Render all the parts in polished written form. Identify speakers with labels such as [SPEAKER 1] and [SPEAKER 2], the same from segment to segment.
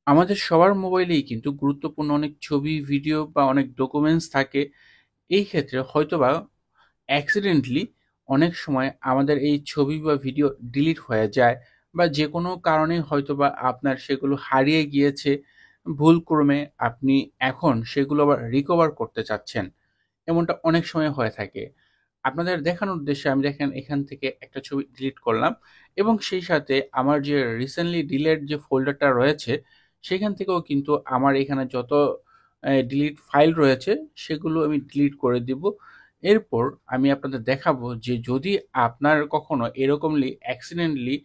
[SPEAKER 1] আমাদের সবার মোবাইলেই কিন্তু গুরুত্বপূর্ণ অনেক ছবি, ভিডিও বা অনেক ডকুমেন্টস থাকে। এই ক্ষেত্রে হয়তোবা অ্যাক্সিডেন্টালি অনেক সময় আমাদের এই ছবি বা ভিডিও ডিলিট হয়ে যায় বা যেকোনো কারণে হয়তোবা আপনার সেগুলো হারিয়ে গিয়েছে। ভুলক্রমে আপনি এখন সেগুলো আবার রিকভার করতে চাচ্ছেন। এমনটা অনেক সময় হয়ে থাকে। আপনাদের দেখানোর উদ্দেশ্যে আমি দেখেন এখান থেকে একটা ছবি ডিলিট করলাম এবং সেই সাথে আমার যে রিসেন্টলি ডিলেট যে ফোল্ডারটা রয়েছে, সেখান থেকেও কিন্তু আমার এখানে যত ডিলিট ফাইল রয়েছে সেগুলো আমি ডিলিট করে দিব। এরপর আমি আপনাদের দেখাবো যে যদি আপনার কখনো এরকমলি অ্যাক্সিডেন্টালি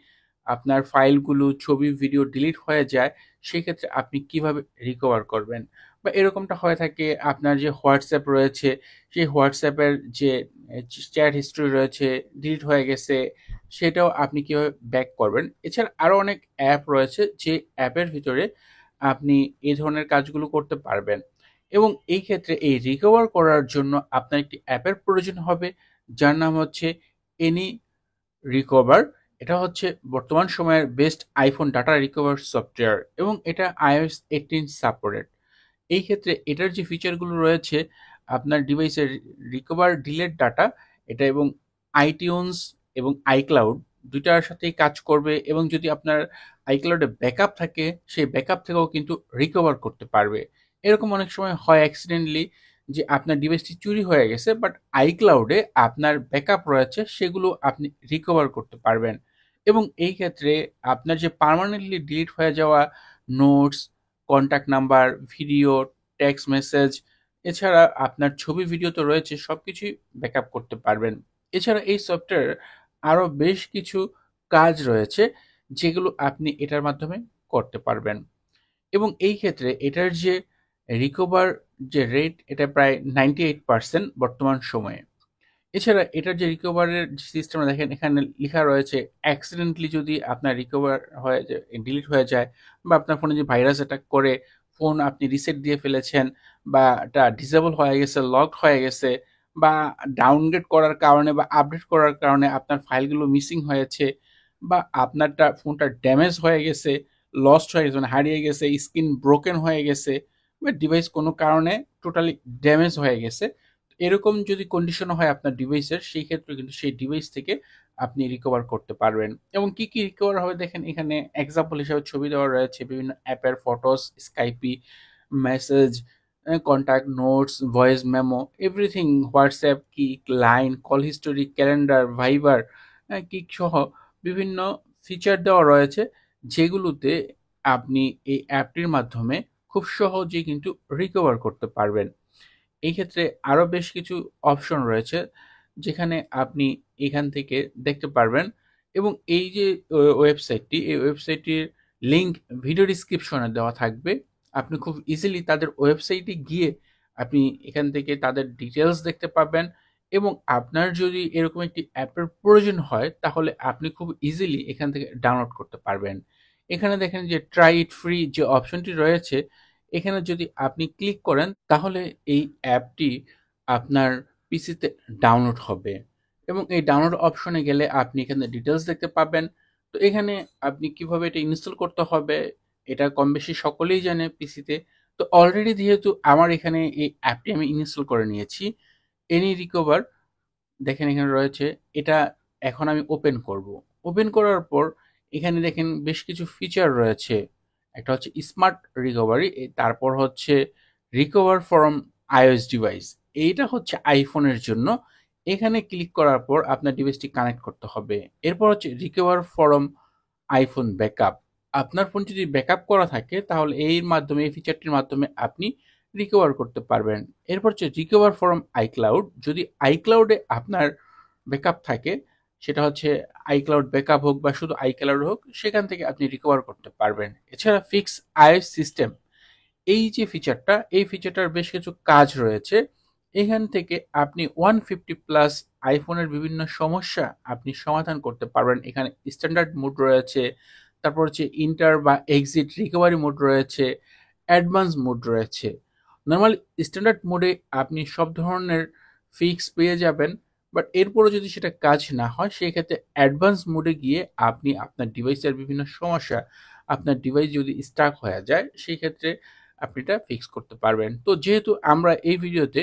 [SPEAKER 1] আপনার ফাইলগুলো, ছবি, ভিডিও ডিলিট হয়ে যায়, সেক্ষেত্রে আপনি কিভাবে রিকভার করবেন? বা এরকমটা হয়ে থাকে আপনার যে WhatsApp রয়েছে, সেই WhatsApp এর যে চ্যাট হিস্ট্রি রয়েছে, ডিলিট হয়ে গেছে, সেটাও আপনি কিভাবে ব্যাক করবেন? এছাড়া আরো অনেক অ্যাপ রয়েছে যে অ্যাপের ভিতরে আপনি এই ধরনের কাজগুলো করতে পারবেন। এবং এই ক্ষেত্রে এই রিকভার করার জন্য আপনার একটি অ্যাপের প্রয়োজন হবে যার নাম হচ্ছে এনি রিকভার। এটা হচ্ছে বর্তমান সময়ের best iPhone data recover software এবং এটা iOS 18 সাপোর্টেড। এই ক্ষেত্রে এটার যে ফিচারগুলো রয়েছে আপনার ডিভাইসের রিকভার ডিলেট ডাটা, এটা এবং আইটিউনস এবং আইক্লাউড দুইটার সাথেই কাজ করবে এবং যদি আপনার আইক্লাউডে ব্যাকআপ থাকে সেই ব্যাকআপ থেকেও কিন্তু রিকভার করতে পারবে। এরকম অনেক সময় হয় অ্যাক্সিডেন্টলি যে আপনার ডিভাইসটি চুরি হয়ে গেছে বাট আইক্লাউডে আপনার ব্যাকআপ রয়েছে, সেগুলো আপনি রিকভার করতে পারবেন। এবং এই ক্ষেত্রে আপনার যে পার্মানেন্টলি ডিলিট হয়ে যাওয়া notes, contact number, video, text message, এছাড়া আপনার ছবি, ভিডিও তো রয়েছে, সবকিছুই ব্যাকআপ করতে পারবেন। এছাড়া এই সফটওয়্যার আরো বেশ কিছু কাজ রয়েছে যেগুলো আপনি এটার মাধ্যমে করতে পারবেন। এবং এই ক্ষেত্রে এটার যে রিকভার যে রেট, এটা প্রায় 98% বর্তমান সময়ে। এছাড়া এটার যে রিকভারের সিস্টেম দেখেন এখানে লেখা রয়েছে অ্যাক্সিডেন্টলি যদি আপনার রিকভার হয়ে যায়, ডিলিট হয়ে যায়, বা আপনার ফোনে যে ভাইরাস অ্যাটাক করে ফোন আপনি রিসেট দিয়ে ফেলেছেন, বা এটা ডিসেবল হয়ে গেছে, লকড হয়ে গেছে, বা ডাউনগ্রেড করার কারণে বা আপডেট করার কারণে আপনার ফাইলগুলো মিসিং হয়েছে, বা আপনারটা ফোনটা ড্যামেজ হয়ে গেছে, লস্ট হয়ে গেছে, মানে হারিয়ে গেছে, স্ক্রিন ব্রোকেন হয়ে গেছে, বা ডিভাইস কোনো কারণে টোটালি ড্যামেজ হয়ে গেছে, এরকম যদি কন্ডিশন হয় আপনার ডিভাইসের, সেই ক্ষেত্রে কিন্তু সেই ডিভাইস থেকে আপনি রিকভার করতে পারবেন। এবং কি কি রিকভার হবে দেখেন এখানে এক্সাম্পল হিসেবে ছবি দেওয়া রয়েছে, বিভিন্ন অ্যাপের photos, Skype, message, contact, notes, voice memo, everything, WhatsApp, Kik, Line, call history, calendar, Viber, Kik সহ বিভিন্ন ফিচার দেওয়া রয়েছে যেগুলোতে আপনি এই অ্যাপটির মাধ্যমে খুব সহজেই কিন্তু রিকভার করতে পারবেন। এই ক্ষেত্রে আরো বেশ কিছু অপশন রয়েছে যেখানে আপনি এখান থেকে দেখতে পারবেন। এবং এই যে ওয়েবসাইটটি, এই ওয়েবসাইটটির লিংক ভিডিও ডিসক্রিপশনে দেওয়া থাকবে। আপনি খুব ইজিলি তাদের ওয়েবসাইটে গিয়ে আপনি এখান থেকে তাদের ডিটেলস দেখতে পাবেন। এবং আপনার যদি এরকম একটি অ্যাপের প্রয়োজন হয় তাহলে আপনি খুব ইজিলি এখান থেকে ডাউনলোড করতে পারবেন। এখানে দেখেন যে ট্রাই ইট ফ্রি যে অপশনটি রয়েছে, এখানে যদি আপনি ক্লিক করেন তাহলে এই অ্যাপটি আপনার পিসিতে ডাউনলোড হবে। এবং এই ডাউনলোড অপশনে গেলে আপনি এখানে ডিটেলস দেখতে পাবেন। তো এখানে আপনি কিভাবে এটা ইনস্টল করতে হবে এটা কম বেশি সকলেই জানে পিসিতে। তো অলরেডি যেহেতু আমার এখানে এই অ্যাপটি আমি ইনস্টল করে নিয়েছি, এনি রিকভার, দেখেন এখানে রয়েছে, এটা এখন আমি ওপেন করব। ওপেন করার পর এখানে দেখেন বেশ কিছু ফিচার রয়েছে। একটা হচ্ছে স্মার্ট রিকভারি, তারপর হচ্ছে রিকভার ফ্রম আইওএস ডিভাইস, এইটা হচ্ছে আইফোনের জন্য। এখানে ক্লিক করার পর আপনার ডিভাইসটি কানেক্ট করতে হবে। এরপর হচ্ছে রিকভার ফ্রম আইফোন ব্যাকআপ, আপনার ফোন যদি ব্যাকআপ করা থাকে তাহলে এই মাধ্যমে, এই ফিচারটির মাধ্যমে আপনি রিকভার করতে পারবেন। এরপর হচ্ছে রিকভার ফ্রম আইক্লাউড, যদি আইক্লাউডে আপনার ব্যাকআপ থাকে, সেটা হচ্ছে আইক্লাউড ব্যাকআপ হোক বা শুধু আইক্লাউড হোক, সেখান থেকে আপনি রিকভার করতে পারবেন। এছাড়া ফিক্স আইওএস সিস্টেম, এই যে ফিচারটা, এই ফিচারটার বেশ কিছু কাজ রয়েছে। এখান থেকে আপনি 150+ আইফোনের বিভিন্ন সমস্যা আপনি সমাধান করতে পারবেন। এখানে স্ট্যান্ডার্ড মোড রয়েছে, তারপর হচ্ছে ইন্টার বা এক্সিট রিকভারি মোড রয়েছে, অ্যাডভান্স মোড রয়েছে। নর্মাল স্ট্যান্ডার্ড মোডে আপনি সব ধরনের ফিক্স পেয়ে যাবেন, বাট এরপরও যদি সেটা কাজ না হয় সেই ক্ষেত্রে অ্যাডভান্স মোডে গিয়ে আপনি আপনার ডিভাইসের বিভিন্ন সমস্যা আপনার ডিভাইস যদি স্টাক হয়ে যায় সেই ক্ষেত্রে আপনি এটা ফিক্স করতে পারবেন। তো যেহেতু আমরা এই ভিডিওতে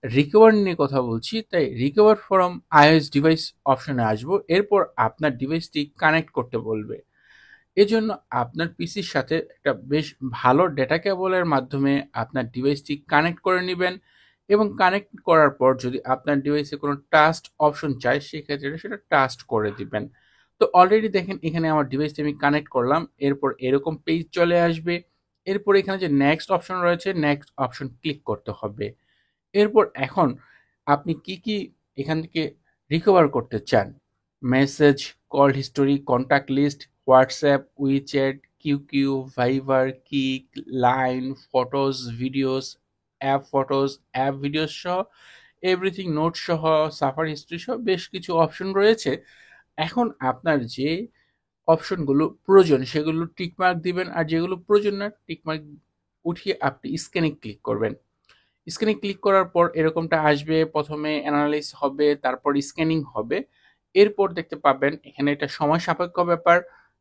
[SPEAKER 1] রিকভার নিয়ে কথা বলছি, তাই রিকভার ফ্রম iOS ডিভাইস অপশনে আসবো। এরপর আপনার ডিভাইসটি কানেক্ট করতে বলবে। এজন্য আপনার পিসির সাথে একটা বেশ ভালো ডেটা কেবলের মাধ্যমে আপনার ডিভাইসটি কানেক্ট করে নেবেন এবং কানেক্ট করার পর যদি আপনার ডিভাইসে কোনো টাস্ট অপশন চায় সেক্ষেত্রে সেটা টাস্ট করে দিবেন। তো অলরেডি দেখেন এখানে আমার ডিভাইসটি আমি কানেক্ট করলাম, এরপর এরকম পেজ চলে আসবে। এরপর এখানে যে নেক্সট অপশন রয়েছে নেক্সট অপশন ক্লিক করতে হবে। এরপর এখন আপনি কি এখান থেকে রিকভার করতে চান, message, call history, contact list, WhatsApp, WeChat, QQ, Viber, Kik, Line, photos, videos, app videos সহ এভরিথিং, নোট সহ, সাফার হিস্ট্রি সহ বেশ কিছু অপশন রয়েছে। এখন আপনার যে অপশনগুলো প্রয়োজন সেগুলো টিকমার্ক দিবেন, আর যেগুলো প্রয়োজন না টিকমার্ক উঠিয়ে আপনি স্ক্যানে ক্লিক করবেন। স্ক্যানে ক্লিক করার পর এরকমটা আসবে, প্রথমে অ্যানালাইজ হবে, তারপর স্ক্যানিং হবে। এরপর দেখতে পাবেন এখানে এটা সময় সাপেক্ষ ব্যাপার,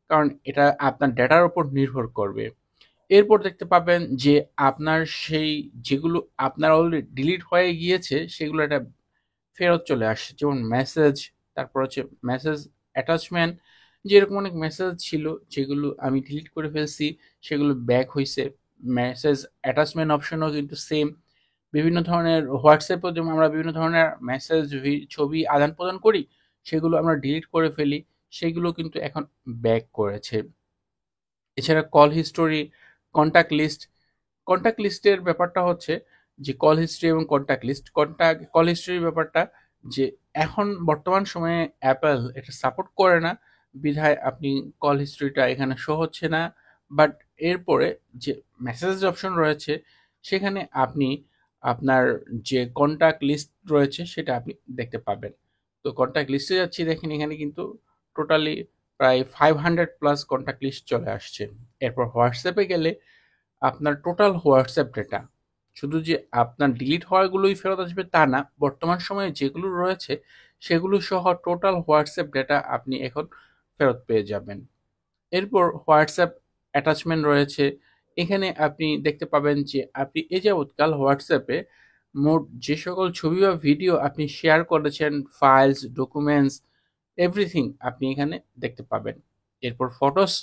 [SPEAKER 1] কারণ এটা আপনার ডেটার উপর নির্ভর করবে। এরপর দেখতে পাবেন যে আপনার সেই যেগুলো আপনার অলরেডি ডিলিট হয়ে গিয়েছে সেগুলো একটা ফেরত চলে আসছে, যেমন মেসেজ, তারপর হচ্ছে মেসেজ অ্যাটাচমেন্ট, যেরকম অনেক মেসেজ ছিল যেগুলো আমি ডিলিট করে ফেলছি সেগুলো ব্যাক হয়েছে। মেসেজ অ্যাটাচমেন্ট অপশনও কিন্তু সেম। বিভিন্ন ধরনের হোয়াটসঅ্যাপেও যেমন আমরা বিভিন্ন ধরনের মেসেজ, ছবি আদান প্রদান করি, সেগুলো আমরা ডিলিট করে ফেলি, সেগুলো কিন্তু এখন ব্যাক করেছে। এছাড়া call history, contact list, contact লিস্টের ব্যাপারটা হচ্ছে যে কল হিস্ট্রি এবং কল হিস্ট্রির ব্যাপারটা যে এখন বর্তমান সময়ে অ্যাপেল এটা সাপোর্ট করে না, বিধায় আপনি কল হিস্ট্রিটা এখানে শো হচ্ছে না। বাট এরপরে যে মেসেজ অপশন রয়েছে সেখানে আপনি আপনার যে কন্ট্যাক্ট লিস্ট রয়েছে সেটা আপনি দেখতে পাবেন। তো কন্ট্যাক্ট লিস্টে যাচ্ছি, দেখেন এখানে কিন্তু টোটালি প্রায় 500+ কন্ট্যাক্ট লিস্ট চলে আসছে। এরপর হোয়াটসঅ্যাপে গেলে আপনার টোটাল হোয়াটসঅ্যাপ ডেটা, শুধু যে আপনার ডিলিট হওয়াগুলোই ফেরত আসবে তা না, বর্তমান সময়ে যেগুলো রয়েছে সেগুলো সহ টোটাল হোয়াটসঅ্যাপ ডেটা আপনি এখন ফেরত পেয়ে যাবেন। এরপর হোয়াটসঅ্যাপ অ্যাটাচমেন্ট রয়েছে। এখানে আপনি দেখতে পাবেন যে আপনি এ যাবৎকাল হোয়াটসঅ্যাপে মোট যে সকল ছবি বা ভিডিও আপনি শেয়ার করেছেন, ফাইলস, ডকুমেন্টস, এভরিথিং আপনি এখানে দেখতে পাবেন। এরপর ফটোস,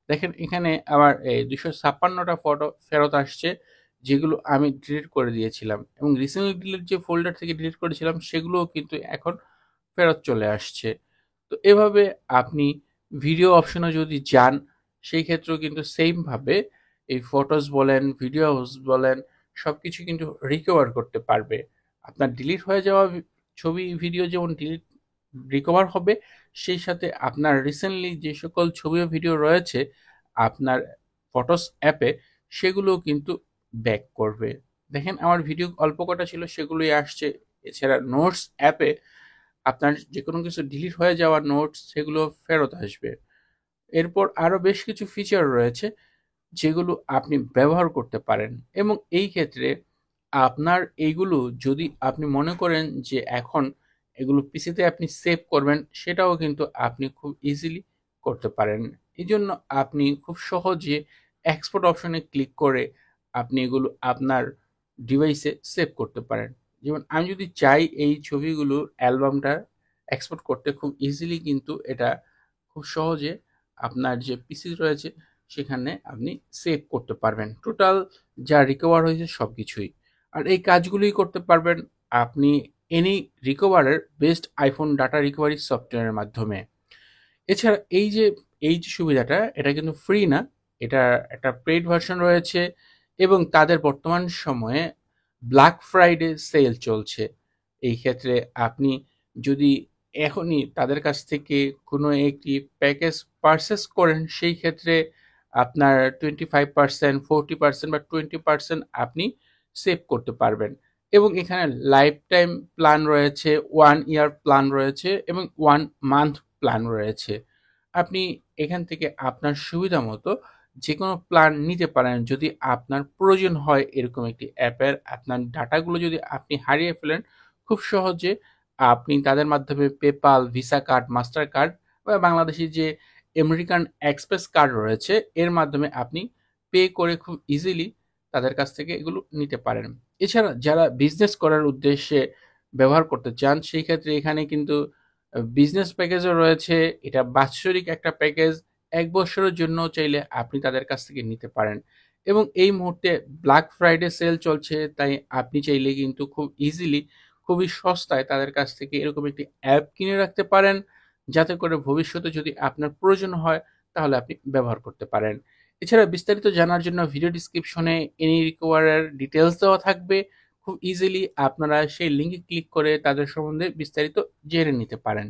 [SPEAKER 1] দেখেন এখানে আমার এই 256টা ফটো ফেরত আসছে যেগুলো আমি ডিলিট করে দিয়েছিলাম, এবং রিসেন্টলি ডিলিট যে ফোল্ডার থেকে ডিলিট করেছিলাম সেগুলোও কিন্তু এখন ফেরত চলে আসছে। তো এভাবে আপনি ভিডিও অপশনে যদি যান সেই ক্ষেত্রেও কিন্তু সেমভাবে এই ফটোস বলেন, ভিডিওস বলেন, সব কিছু কিন্তু রিকভার করতে পারবে। আপনার ডিলিট হয়ে যাওয়া ছবি ভিডিও যেমন রিকভার হবে, সেই সাথে আপনার রিসেন্টলি যে সকল ছবি ও ভিডিও রয়েছে আপনার ফটোস অ্যাপে সেগুলোও কিন্তু ব্যাক করবে। দেখেন আমার ভিডিও অল্প কটা ছিল সেগুলোই আসছে। এছাড়া নোটস অ্যাপে আপনার যে কোনো কিছু ডিলিট হয়ে যাওয়া নোটস সেগুলো ফেরত আসবে। এরপর আরও বেশ কিছু ফিচার রয়েছে যেগুলো আপনি ব্যবহার করতে পারেন, এবং এই ক্ষেত্রে আপনার এইগুলো যদি আপনি মনে করেন যে এখন এগুলো পিসিতে আপনি সেভ করবেন, সেটাও কিন্তু আপনি খুব ইজিলি করতে পারেন। এই জন্য আপনি খুব সহজে এক্সপোর্ট অপশনে ক্লিক করে আপনি এগুলো আপনার ডিভাইসে সেভ করতে পারেন। যেমন আমি যদি চাই এই ছবিগুলোর অ্যালবামটা এক্সপোর্ট করতে, খুব ইজিলি কিন্তু এটা খুব সহজে আপনার যে পিসি রয়েছে সেখানে আপনি সেভ করতে পারবেন টোটাল যা রিকভার হয়েছে সব কিছুই। আর এই কাজগুলোই করতে পারবেন আপনি এনি রিকভারের বেস্ট আইফোন ডাটা রিকভারি সফটওয়্যারের মাধ্যমে। এছাড়া এই যে সুবিধাটা এটা কিন্তু ফ্রি না, এটা একটা পেইড ভার্সন রয়েছে, এবং তাদের বর্তমান সময়ে ব্ল্যাক ফ্রাইডে সেল চলছে। এই ক্ষেত্রে আপনি যদি এখনই তাদের কাছ থেকে কোনো একটি প্যাকেজ পারচেস করেন সেই ক্ষেত্রে আপনার 25%, 40% বা 20% আপনি সেভ করতে পারবেন। এবং এখানে লাইফ টাইম প্ল্যান রয়েছে, 1 ইয়ার প্ল্যান রয়েছে এবং 1 মান্থ প্ল্যান রয়েছে। আপনি এখান থেকে আপনার সুবিধা মতো যে কোনো প্ল্যান নিতে পারেন যদি আপনার প্রয়োজন হয় এরকম একটি অ্যাপের। আপনার ডাটাগুলো যদি আপনি হারিয়ে ফেলেন খুব সহজে আপনি তাদের মাধ্যমে PayPal, visa card, master card বা বাংলাদেশি যে আমেরিকান এক্সপ্রেস কার্ড রয়েছে, এর মাধ্যমে আপনি পে করে খুব ইজিলি তাদের কাছ থেকে এগুলো নিতে পারেন। এছাড়া যারা বিজনেস করার উদ্দেশ্যে ব্যবহার করতে চান, সেই ক্ষেত্রে এখানে কিন্তু বিজনেস প্যাকেজও রয়েছে। এটা বাৎসরিক একটা প্যাকেজ, ১ বছরের জন্য চাইলে আপনি তাদের কাছ থেকে নিতে পারেন। এবং এই মুহূর্তে ব্ল্যাক ফ্রাইডে সেল চলছে, তাই আপনি চাইলে কিন্তু খুব ইজিলি, খুবই সস্তায় তাদের কাছ থেকে এরকম একটি অ্যাপ কিনে রাখতে পারেন, যাতে করে ভবিষ্যতে যদি আপনার প্রয়োজন হয় তাহলে আপনি ব্যবহার করতে পারেন। এছাড়া বিস্তারিত জানার জন্য ভিডিও ডেসক্রিপশনে এনি রিকোয়ারের ডিটেইলস দেওয়া থাকবে। খুব ইজিলি আপনারা সেই লিঙ্কে ক্লিক করে তাদের সম্বন্ধে বিস্তারিত জেনে নিতে পারেন।